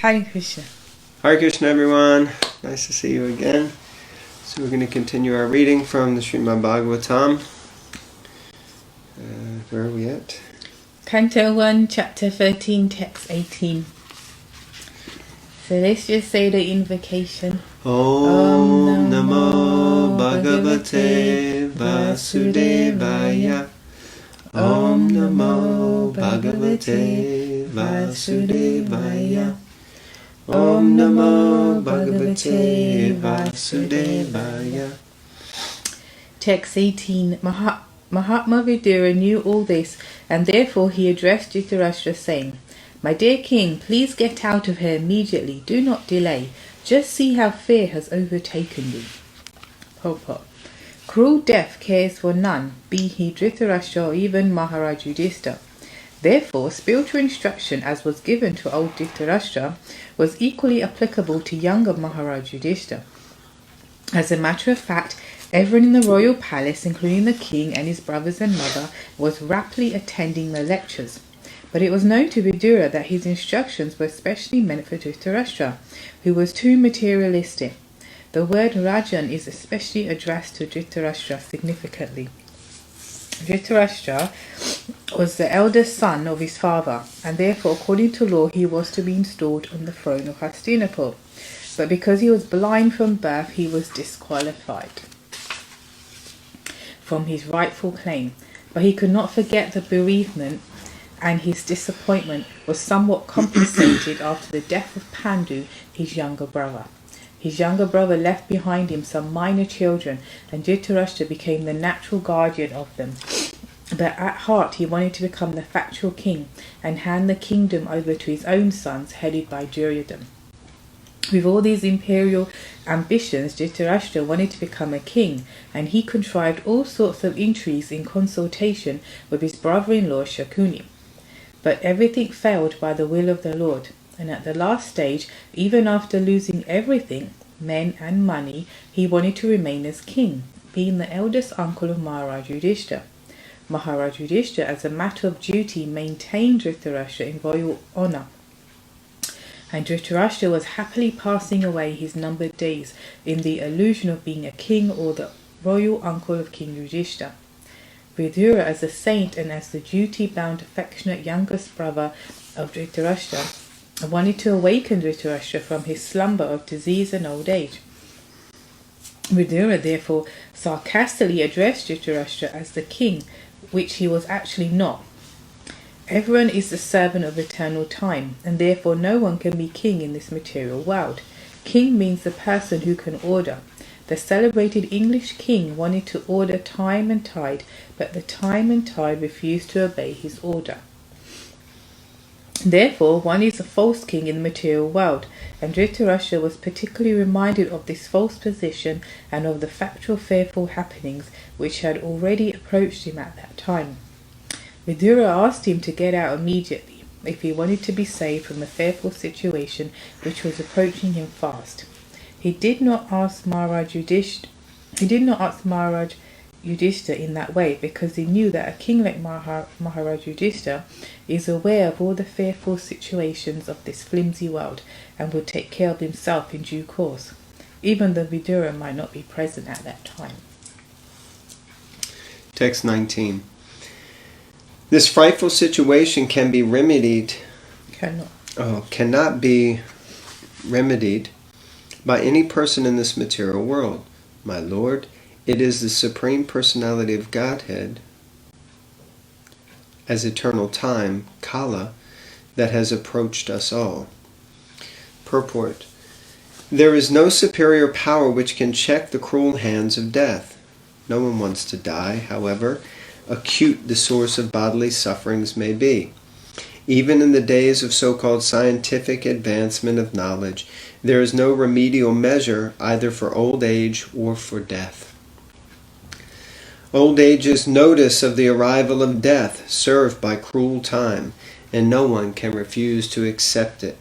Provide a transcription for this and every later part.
Hare Krishna. Hare Krishna, everyone. Nice to see you again. So we're going to continue our reading from the Srimad Bhagavatam. Where are we at? Canto 1, Chapter 13, Text 18. So let's just say the invocation. Om Namo Bhagavate Vasudevaya. Om Namo Bhagavate Vasudevaya. Om Namo Bhagavate Vasudevaya. Text 18. Mahatma Vidura knew all this, and therefore he addressed Dhritarashtra, saying, "My dear king, please get out of here immediately. Do not delay. Just see how fear has overtaken you." Purport. Cruel death cares for none, be he Dhritarashtra or even Maharaj Yudhishthira. Therefore, spiritual instruction, as was given to old Dhritarashtra, was equally applicable to younger Maharaj Yudhishthira. As a matter of fact, everyone in the royal palace, including the king and his brothers and mother, was raptly attending the lectures. But it was known to Vidura that his instructions were specially meant for Dhritarashtra, who was too materialistic. The word Rajan is especially addressed to Dhritarashtra significantly. Dhritarashtra was the eldest son of his father, and therefore, according to law, he was to be installed on the throne of Hastinapur. But because he was blind from birth, he was disqualified from his rightful claim. But he could not forget the bereavement, and his disappointment was somewhat compensated after the death of Pandu, his younger brother. His younger brother left behind him some minor children, and Dhritarashtra became the natural guardian of them. But at heart he wanted to become the factual king and hand the kingdom over to his own sons, headed by Duryodhana. With all these imperial ambitions, Dhritarashtra wanted to become a king, and he contrived all sorts of intrigues in consultation with his brother-in-law Shakuni. But everything failed by the will of the Lord, and at the last stage, even after losing everything, men and money, he wanted to remain as king, being the eldest uncle of Maharaj Yudhishthira. Maharaj Yudhishthira, as a matter of duty, maintained Dhritarashtra in royal honour, and Dhritarashtra was happily passing away his numbered days in the illusion of being a king or the royal uncle of King Yudhishthira. Vidura, as a saint and as the duty-bound, affectionate youngest brother of Dhritarashtra, wanted to awaken Dhritarashtra from his slumber of disease and old age. Vidura therefore sarcastically addressed Dhritarashtra as the king, which he was actually not. Everyone is the servant of eternal time, and therefore no one can be king in this material world. King means the person who can order. The celebrated English king wanted to order time and tide, but the time and tide refused to obey his order. Therefore, one is a false king in the material world, and Dhritarashtra was particularly reminded of this false position and of the factual fearful happenings which had already approached him at that time. Vidura asked him to get out immediately if he wanted to be saved from the fearful situation which was approaching him fast. He did not ask Maharaj Yudhishthira in that way, because he knew that a king like Maharaj Yudhishthira is aware of all the fearful situations of this flimsy world and will take care of himself in due course, even though Vidura might not be present at that time. Text 19. This frightful situation can be remedied. Cannot be remedied by any person in this material world. My Lord, it is the Supreme Personality of Godhead, as eternal time, Kala, that has approached us all. Purport. There is no superior power which can check the cruel hands of death. No one wants to die, however acute the source of bodily sufferings may be. Even in the days of so-called scientific advancement of knowledge, there is no remedial measure either for old age or for death. Old age is notice of the arrival of death served by cruel time, and no one can refuse to accept it.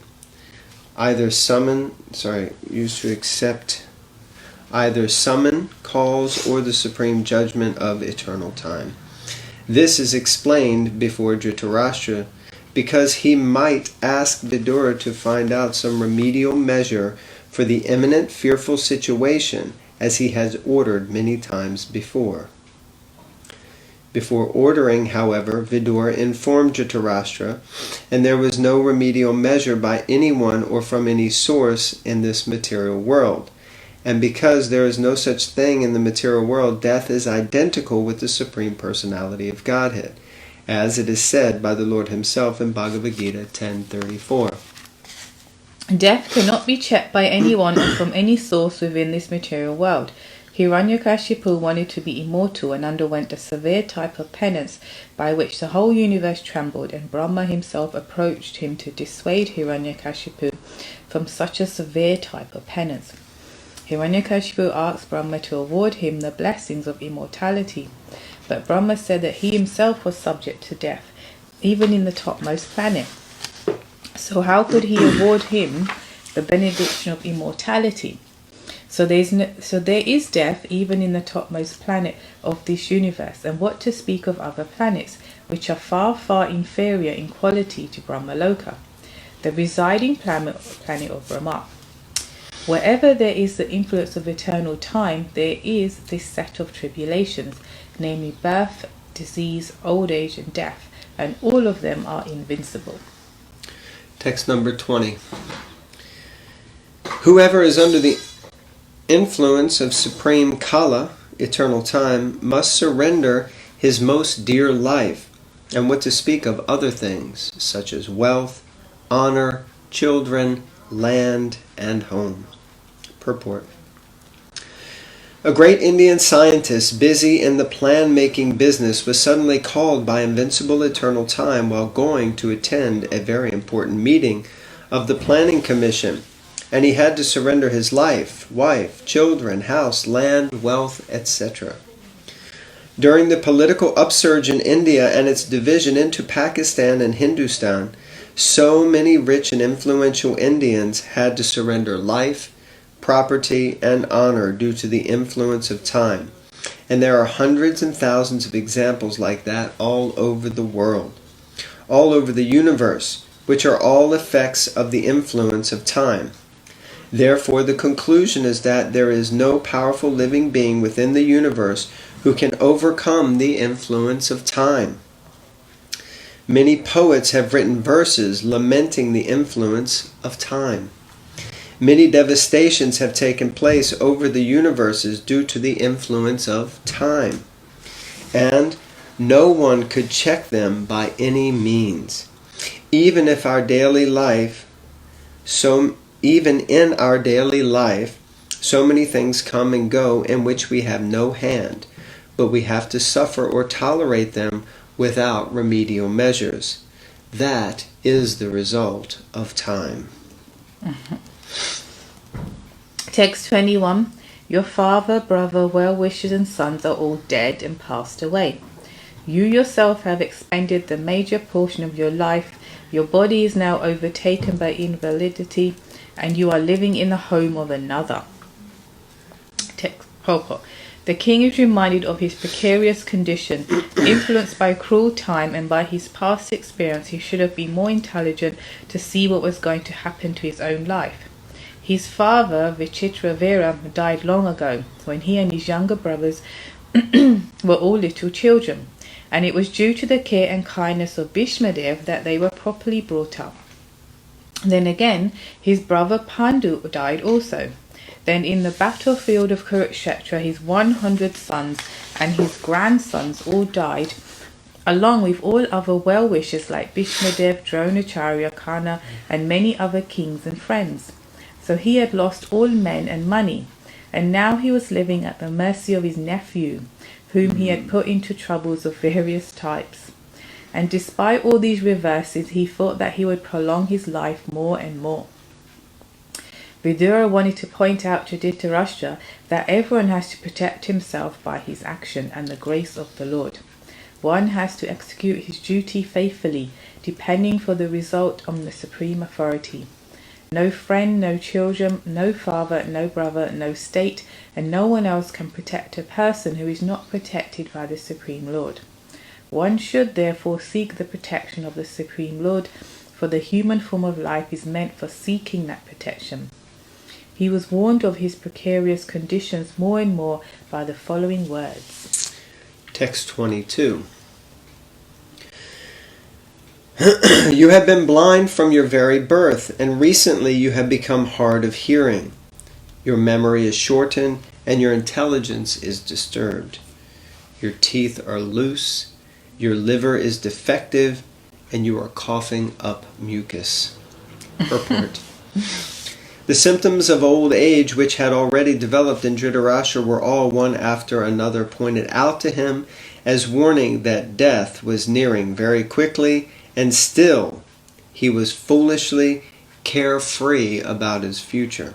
Either summon, calls, or the supreme judgment of eternal time. This is explained before Dhritarashtra because he might ask Vidura to find out some remedial measure for the imminent fearful situation, as he has ordered many times before. Before ordering, however, Vidura informed Dhritarashtra, and there was no remedial measure by anyone or from any source in this material world. And because there is no such thing in the material world, death is identical with the Supreme Personality of Godhead, as it is said by the Lord himself in Bhagavad Gita 10:34. Death cannot be checked by anyone or from any source within this material world. Hiranyakashipu wanted to be immortal and underwent a severe type of penance by which the whole universe trembled, and Brahma himself approached him to dissuade Hiranyakashipu from such a severe type of penance. Hiranyakashipu asked Brahma to award him the blessings of immortality, but Brahma said that he himself was subject to death, even in the topmost planet. So how could he award him the benediction of immortality? So there is death even in the topmost planet of this universe, and what to speak of other planets, which are far, far inferior in quality to Brahmaloka, the residing planet of Brahma. Wherever there is the influence of eternal time, there is this set of tribulations, namely birth, disease, old age, and death, and all of them are invincible. Text number 20. Whoever is under the influence of supreme Kala, eternal time, must surrender his most dear life, and what to speak of other things, such as wealth, honor, children, land, and home. Purport. A great Indian scientist busy in the plan-making business was suddenly called by invincible eternal time while going to attend a very important meeting of the Planning Commission, and he had to surrender his life, wife, children, house, land, wealth, etc. During the political upsurge in India and its division into Pakistan and Hindustan, so many rich and influential Indians had to surrender life, property, and honor due to the influence of time. And there are hundreds and thousands of examples like that all over the world, all over the universe, which are all effects of the influence of time. Therefore, the conclusion is that there is no powerful living being within the universe who can overcome the influence of time. Many poets have written verses lamenting the influence of time. Many devastations have taken place over the universes due to the influence of time, and no one could check them by any means. Even in our daily life, so many things come and go in which we have no hand, but we have to suffer or tolerate them without remedial measures. That is the result of time. Text 21. Your father, brother, well-wishers and sons are all dead and passed away. You yourself have expended the major portion of your life. Your body is now overtaken by invalidity, and you are living in the home of another. Text purport. The king is reminded of his precarious condition. Influenced by cruel time and by his past experience, he should have been more intelligent to see what was going to happen to his own life. His father, Vichitravira, died long ago, when he and his younger brothers were all little children, and it was due to the care and kindness of Bhishmadev that they were properly brought up. Then again, his brother Pandu died also. Then in the battlefield of Kurukshetra, his 100 sons and his grandsons all died, along with all other well-wishers like Bhishmadev, Dronacharya, Karna, and many other kings and friends. So he had lost all men and money, and now he was living at the mercy of his nephew, whom he had put into troubles of various types. And despite all these reverses, he thought that he would prolong his life more and more. Vidura wanted to point out to Dhritarashtra that everyone has to protect himself by his action and the grace of the Lord. One has to execute his duty faithfully, depending for the result on the supreme authority. No friend, no children, no father, no brother, no state, and no one else can protect a person who is not protected by the Supreme Lord. One should therefore seek the protection of the Supreme Lord, for the human form of life is meant for seeking that protection. He was warned of his precarious conditions more and more by the following words. Text 22. You have been blind from your very birth, and recently you have become hard of hearing. Your memory is shortened, and your intelligence is disturbed. Your teeth are loose, your liver is defective, and you are coughing up mucus. Purport. The symptoms of old age which had already developed in Dhritarashtra were all one after another pointed out to him as warning that death was nearing very quickly, and still he was foolishly carefree about his future.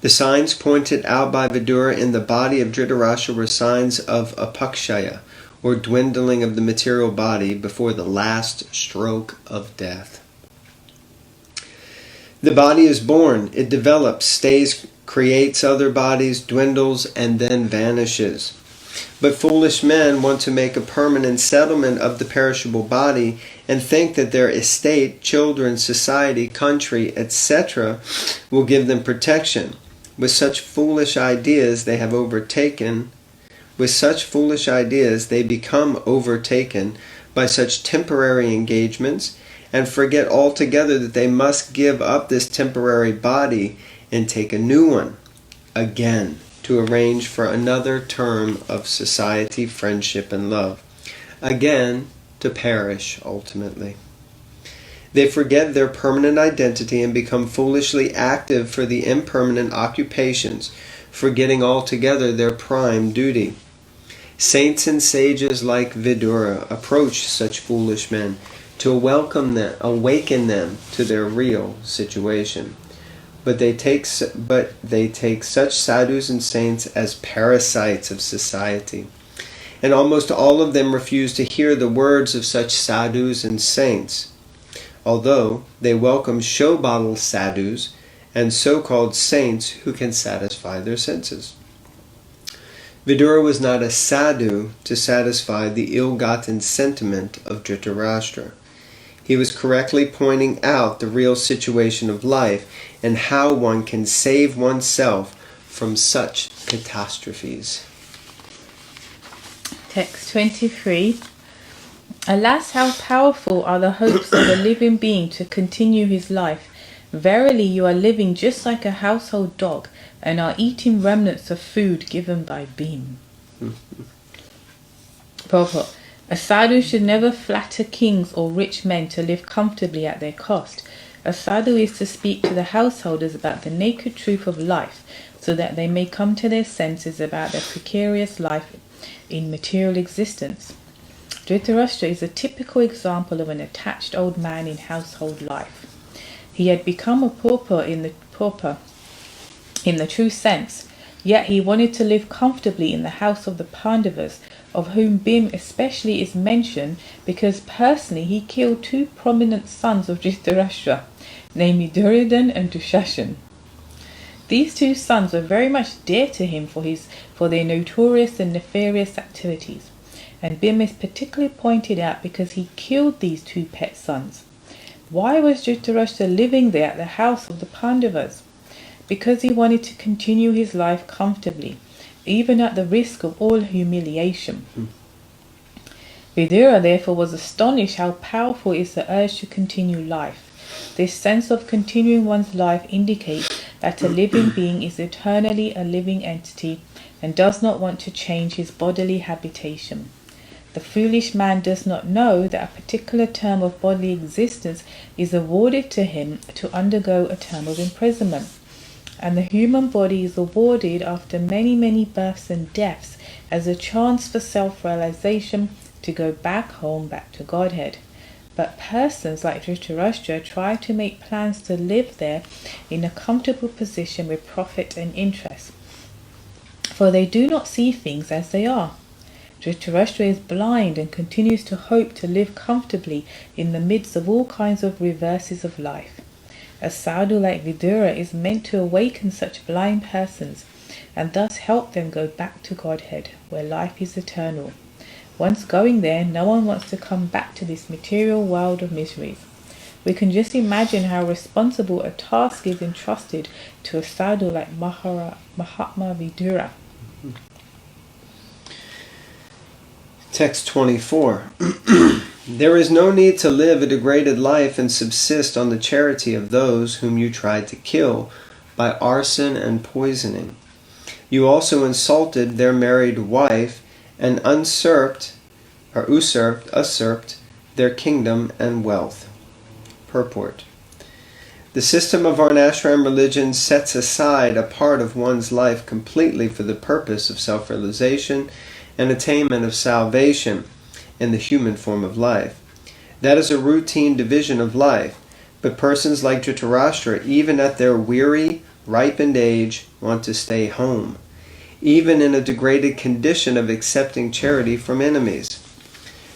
The signs pointed out by Vidura in the body of Dhritarashtra were signs of apakshaya, or dwindling of the material body before the last stroke of death. The body is born, it develops, stays, creates other bodies, dwindles, and then vanishes. But foolish men want to make a permanent settlement of the perishable body and think that their estate, children, society, country, etc. will give them protection. With such foolish ideas they become overtaken by such temporary engagements, and forget altogether that they must give up this temporary body and take a new one, again, to arrange for another term of society, friendship, and love, again to perish ultimately. They forget their permanent identity and become foolishly active for the impermanent occupations, forgetting altogether their prime duty. Saints and sages like Vidura approach such foolish men to awaken them to their real situation. But they take such sadhus and saints as parasites of society. And almost all of them refuse to hear the words of such sadhus and saints, although they welcome show-bottle sadhus and so-called saints who can satisfy their senses. Vidura was not a sadhu to satisfy the ill-gotten sentiment of Dhritarashtra. He was correctly pointing out the real situation of life and how one can save oneself from such catastrophes. Text 23. Alas, how powerful are the hopes of a living being to continue his life. Verily, you are living just like a household dog and are eating remnants of food given by Bhim. Purport. A sadhu should never flatter kings or rich men to live comfortably at their cost. A sadhu is to speak to the householders about the naked truth of life, so that they may come to their senses about their precarious life in material existence. Dhritarashtra is a typical example of an attached old man in household life. He had become a pauper in the true sense, yet he wanted to live comfortably in the house of the Pandavas, of whom Bhim especially is mentioned because personally he killed two prominent sons of Dhritarashtra, namely Duryodhan and Dushashan. These two sons were very much dear to him for their notorious and nefarious activities, and Bhim is particularly pointed out because he killed these two pet sons. Why was Dhritarashtra living there at the house of the Pandavas? Because he wanted to continue his life comfortably, even at the risk of all humiliation. Vidura therefore was astonished how powerful is the urge to continue life. This sense of continuing one's life indicates that a living being is eternally a living entity and does not want to change his bodily habitation. The foolish man does not know that a particular term of bodily existence is awarded to him to undergo a term of imprisonment, and the human body is awarded after many, many births and deaths as a chance for self-realization to go back home, back to Godhead. But persons like Dhritarashtra try to make plans to live there in a comfortable position with profit and interest, for they do not see things as they are. Dhritarashtra is blind and continues to hope to live comfortably in the midst of all kinds of reverses of life. A sadhu like Vidura is meant to awaken such blind persons and thus help them go back to Godhead, where life is eternal. Once going there, no one wants to come back to this material world of miseries. We can just imagine how responsible a task is entrusted to a sadhu like Mahatma Vidura. Text 24. There is no need to live a degraded life and subsist on the charity of those whom you tried to kill by arson and poisoning. You also insulted their married wife and usurped their kingdom and wealth. Purport. The system of Varnashram religion sets aside a part of one's life completely for the purpose of self-realization and attainment of salvation in the human form of life. That is a routine division of life, but persons like Dhritarashtra, even at their weary, ripened age, want to stay home, even in a degraded condition of accepting charity from enemies.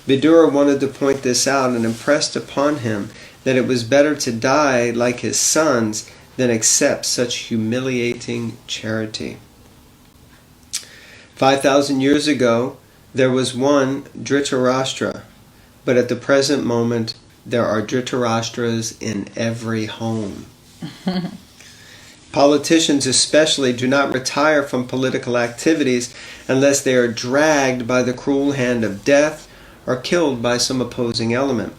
Vidura wanted to point this out and impressed upon him that it was better to die like his sons than accept such humiliating charity. 5,000 years ago, there was one Dhritarashtra, but at the present moment, there are Dhritarashtras in every home. Politicians especially do not retire from political activities unless they are dragged by the cruel hand of death or killed by some opposing element.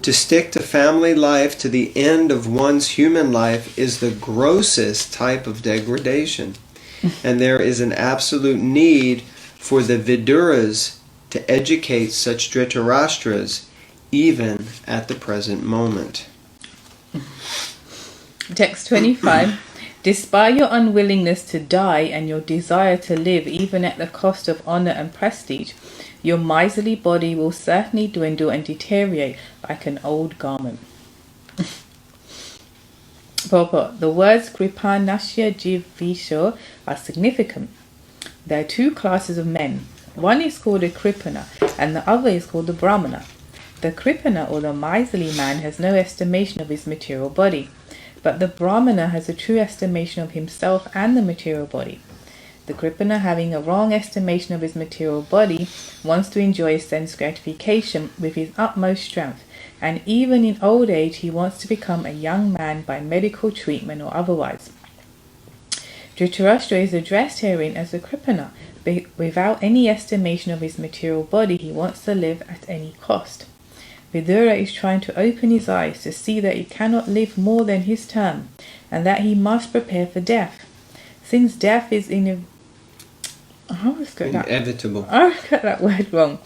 To stick to family life to the end of one's human life is the grossest type of degradation. And there is an absolute need for the Viduras to educate such Dhritarashtras even at the present moment. Text 25. Despite your unwillingness to die and your desire to live even at the cost of honor and prestige, your miserly body will certainly dwindle and deteriorate like an old garment. Purport. The words Kripa Nashya Jivisho are significant. There are two classes of men. One is called a Kripana and the other is called the Brahmana. The Kripana or the miserly man has no estimation of his material body, but the Brahmana has a true estimation of himself and the material body. The Kripana, having a wrong estimation of his material body, wants to enjoy sense gratification with his utmost strength, and even in old age he wants to become a young man by medical treatment or otherwise. Dhritarashtra is addressed herein as a Kripana. Without any estimation of his material body, he wants to live at any cost. Vidura is trying to open his eyes to see that he cannot live more than his term, and that he must prepare for death. Since death is inevitable. I got that word wrong.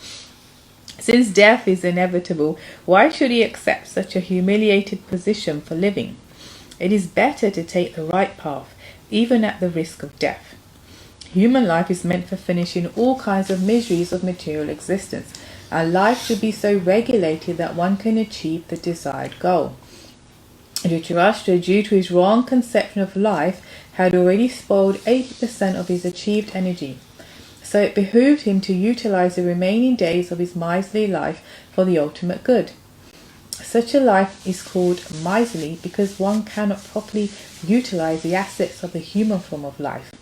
Since death is inevitable, why should he accept such a humiliated position for living? It is better to take the right path, even at the risk of death. Human life is meant for finishing all kinds of miseries of material existence, and life should be so regulated that one can achieve the desired goal. Dhritarashtra, due to his wrong conception of life, had already spoiled 80% of his achieved energy. So it behooved him to utilize the remaining days of his miserly life for the ultimate good. Such a life is called miserly because one cannot properly utilize the assets of the human form of life.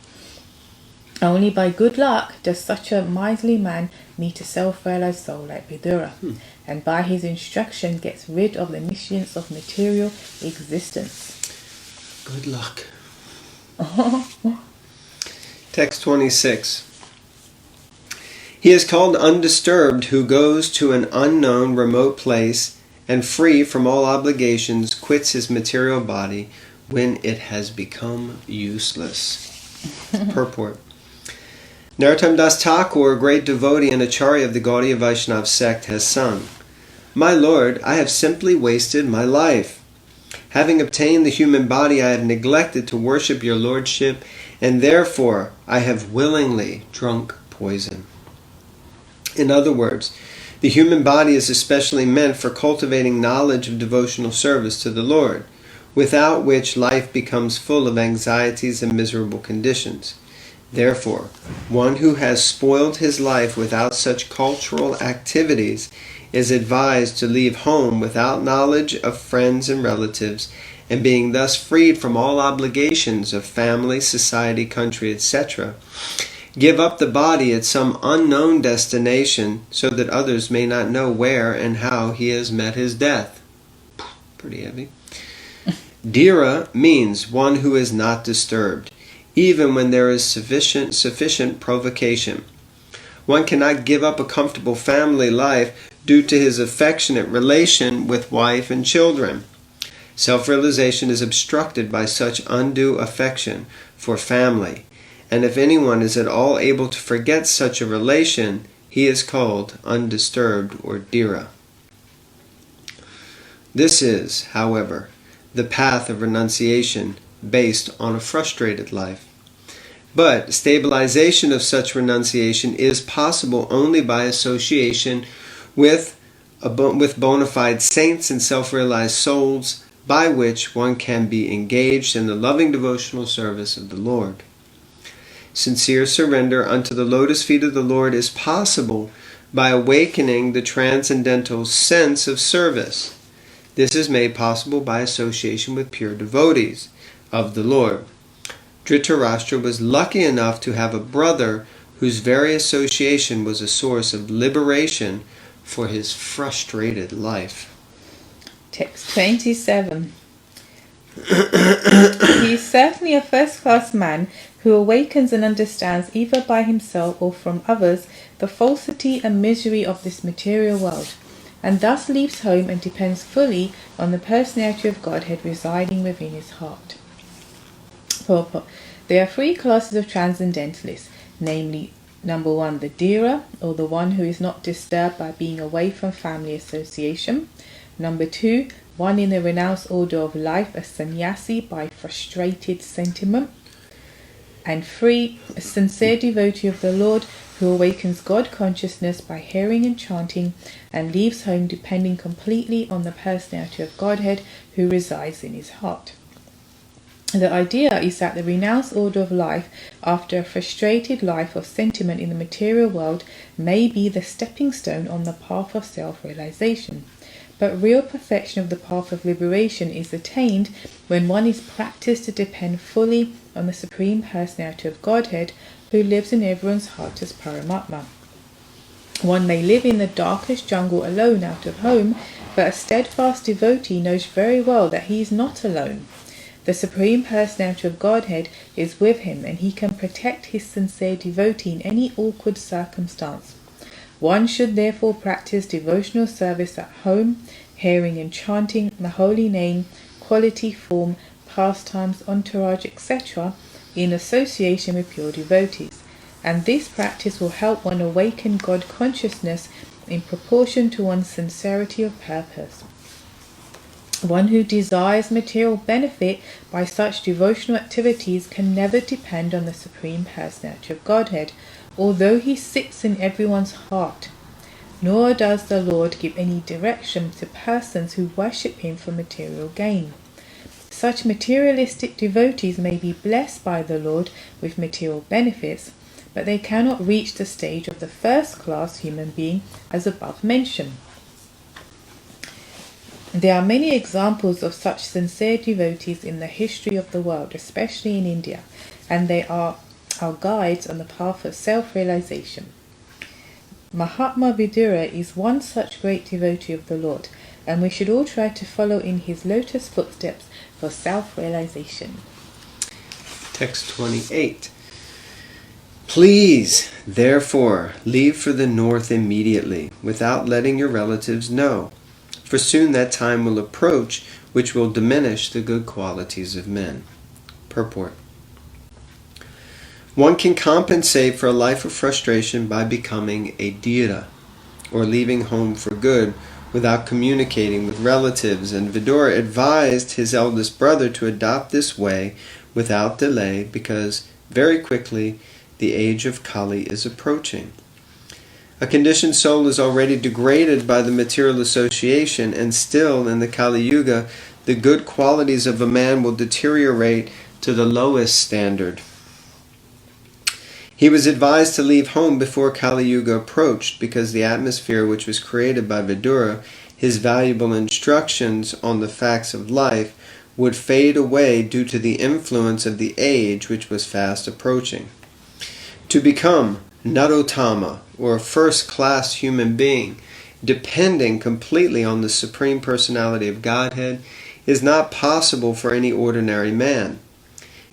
Only by good luck does such a miserly man meet a self-realized soul like Vidura, and by his instruction gets rid of the missions of material existence. Good luck. Text 26. He is called undisturbed who goes to an unknown remote place and free from all obligations quits his material body when it has become useless. Purport. Narottam Das Thakur, a great devotee and acharya of the Gaudiya Vaishnava sect, has sung, "My Lord, I have simply wasted my life. Having obtained the human body, I have neglected to worship your lordship, and therefore I have willingly drunk poison." In other words, the human body is especially meant for cultivating knowledge of devotional service to the Lord, without which life becomes full of anxieties and miserable conditions. Therefore, one who has spoiled his life without such cultural activities is advised to leave home without knowledge of friends and relatives, and being thus freed from all obligations of family, society, country, etc., give up the body at some unknown destination so that others may not know where and how he has met his death. Pretty heavy. Dhira means one who is not disturbed, even when there is sufficient provocation. One cannot give up a comfortable family life due to his affectionate relation with wife and children. Self-realization is obstructed by such undue affection for family, and if anyone is at all able to forget such a relation, he is called undisturbed or dhira. This is, however, the path of renunciation based on a frustrated life. But stabilization of such renunciation is possible only by association with bona fide saints and self-realized souls, by which one can be engaged in the loving devotional service of the Lord. Sincere surrender unto the lotus feet of the Lord is possible by awakening the transcendental sense of service. This is made possible by association with pure devotees of the Lord. Dhritarashtra was lucky enough to have a brother whose very association was a source of liberation for his frustrated life. Text 27. He is certainly a first-class man who awakens and understands either by himself or from others the falsity and misery of this material world, and thus leaves home and depends fully on the personality of Godhead residing within his heart. Purport. There are three classes of transcendentalists, namely, number 1, the dhira, or the one who is not disturbed by being away from family association. Number 2, one in the renounced order of life, a sannyasi by frustrated sentiment. And 3, a sincere devotee of the Lord who awakens God consciousness by hearing and chanting and leaves home depending completely on the personality of Godhead who resides in his heart. The idea is that the renounced order of life, after a frustrated life of sentiment in the material world, may be the stepping stone on the path of self-realization. But real perfection of the path of liberation is attained when one is practiced to depend fully on the Supreme Personality of Godhead who lives in everyone's heart as Paramatma. One may live in the darkest jungle alone out of home, but a steadfast devotee knows very well that he is not alone. The Supreme Personality of Godhead is with him, and he can protect his sincere devotee in any awkward circumstance. One should therefore practice devotional service at home, hearing and chanting the holy name, quality form, pastimes, entourage, etc., in association with pure devotees, and this practice will help one awaken God consciousness in proportion to one's sincerity of purpose. One who desires material benefit by such devotional activities can never depend on the Supreme Personality of Godhead, although he sits in everyone's heart. Nor does the Lord give any direction to persons who worship him for material gain. Such materialistic devotees may be blessed by the Lord with material benefits, but they cannot reach the stage of the first-class human being as above mentioned. There are many examples of such sincere devotees in the history of the world, especially in India, and they are our guides on the path of self-realization. Mahatma Vidura is one such great devotee of the Lord, and we should all try to follow in his lotus footsteps for self-realization. Text 28. Please, therefore, leave for the north immediately, without letting your relatives know, for soon that time will approach which will diminish the good qualities of men. Purport. One can compensate for a life of frustration by becoming a dhira, or leaving home for good without communicating with relatives, and Vidura advised his eldest brother to adopt this way without delay, because very quickly the age of Kali is approaching. A conditioned soul is already degraded by the material association, and still in the Kali Yuga the good qualities of a man will deteriorate to the lowest standard. He was advised to leave home before Kali Yuga approached, because the atmosphere which was created by Vidura, his valuable instructions on the facts of life, would fade away due to the influence of the age which was fast approaching. To become Narottama, or a first-class human being, depending completely on the Supreme Personality of Godhead, is not possible for any ordinary man.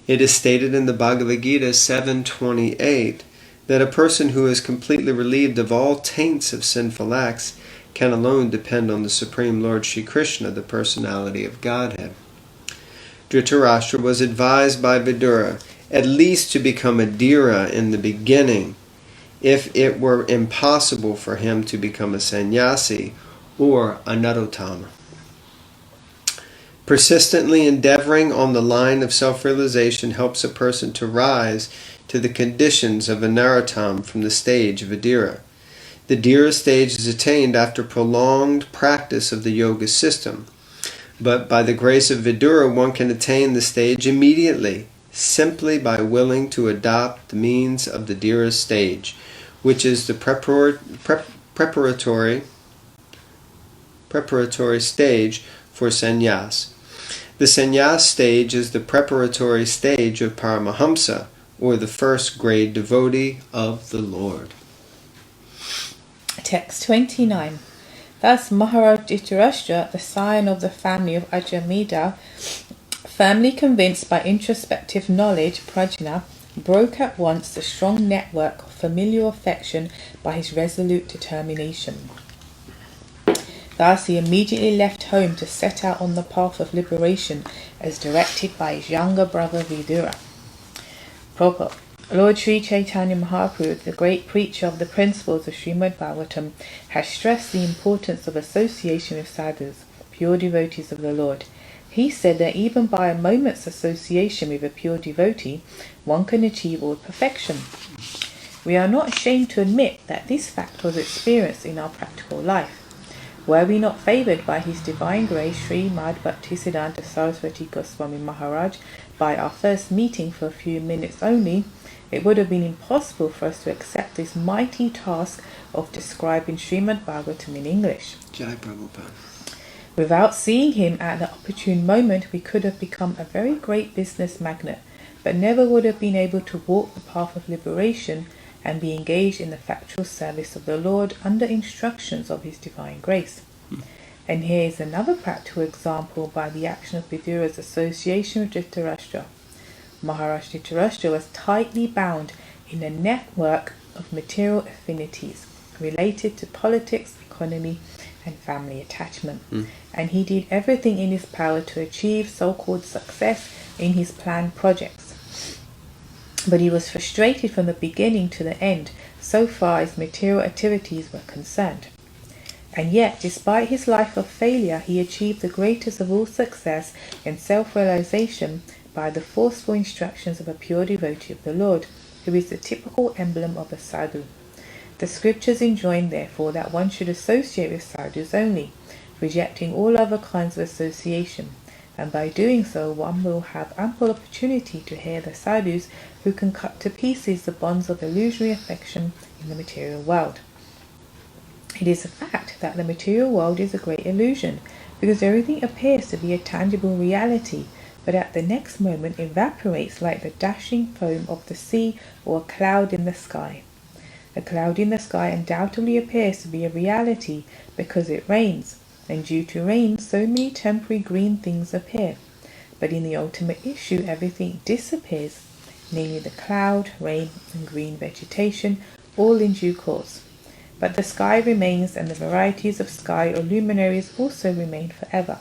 It is stated in the Bhagavad Gita 7:28 that a person who is completely relieved of all taints of sinful acts can alone depend on the Supreme Lord Shri Krishna, the Personality of Godhead. Dhritarashtra was advised by Vidura at least to become a dhira in the beginning, if it were impossible for him to become a sannyasi or a narottama. Persistently endeavoring on the line of self-realization helps a person to rise to the conditions of a narottam from the stage of a dhira. The dhira stage is attained after prolonged practice of the yoga system, but by the grace of Vidura one can attain the stage immediately, simply by willing to adopt the means of the dhira stage, which is the preparatory stage for sannyas. The sannyas stage is the preparatory stage of Paramahamsa, or the first grade devotee of the Lord. Text 29. Thus Maharaj Dhritarashtra, the scion of the family of Ajamedha, firmly convinced by introspective knowledge, prajna, broke at once the strong network of familial affection by his resolute determination. Thus he immediately left home to set out on the path of liberation as directed by his younger brother Vidura. Prabhupada. Lord Sri Chaitanya Mahaprabhu, the great preacher of the principles of Srimad Bhagavatam, has stressed the importance of association with sadhus, pure devotees of the Lord. He said that even by a moment's association with a pure devotee, one can achieve all perfection. We are not ashamed to admit that this fact was experienced in our practical life. Were we not favoured by His Divine Grace Srimad Bhaktivedanta Swami Prabhupada Maharaj by our first meeting for a few minutes only, it would have been impossible for us to accept this mighty task of describing Srimad Bhagavatam in English. Jai Prabhupada. Without seeing him at the opportune moment, we could have become a very great business magnate, but never would have been able to walk the path of liberation and be engaged in the factual service of the Lord under instructions of His Divine Grace. And here is another practical example by the action of Vidura's association with Dhritarashtra. Maharaj Dhritarashtra was tightly bound in a network of material affinities related to politics, economy, and family attachment, and he did everything in his power to achieve so-called success in his planned projects. But he was frustrated from the beginning to the end, so far as material activities were concerned. And yet, despite his life of failure, he achieved the greatest of all success in self-realization by the forceful instructions of a pure devotee of the Lord, who is the typical emblem of a sadhu. The scriptures enjoin, therefore, that one should associate with sadhus only, rejecting all other kinds of association, and by doing so one will have ample opportunity to hear the sadhus who can cut to pieces the bonds of illusory affection in the material world. It is a fact that the material world is a great illusion, because everything appears to be a tangible reality, but at the next moment evaporates like the dashing foam of the sea or a cloud in the sky. A cloud in the sky undoubtedly appears to be a reality because it rains, and due to rain so many temporary green things appear. But in the ultimate issue everything disappears, namely the cloud, rain, and green vegetation, all in due course. But the sky remains, and the varieties of sky or luminaries also remain forever.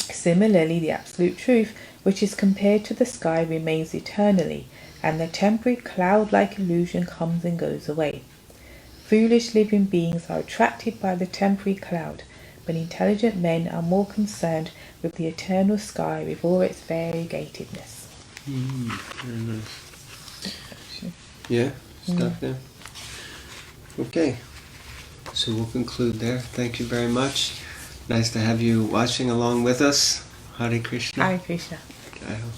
Similarly, the absolute truth, which is compared to the sky, remains eternally, and the temporary cloud-like illusion comes and goes away. Foolish living beings are attracted by the temporary cloud, but intelligent men are more concerned with the eternal sky with all its variegatedness. Very nice. Yeah, stop there. Okay, so we'll conclude there. Thank you very much. Nice to have you watching along with us. Hare Krishna. Hare Krishna. Jai Ho.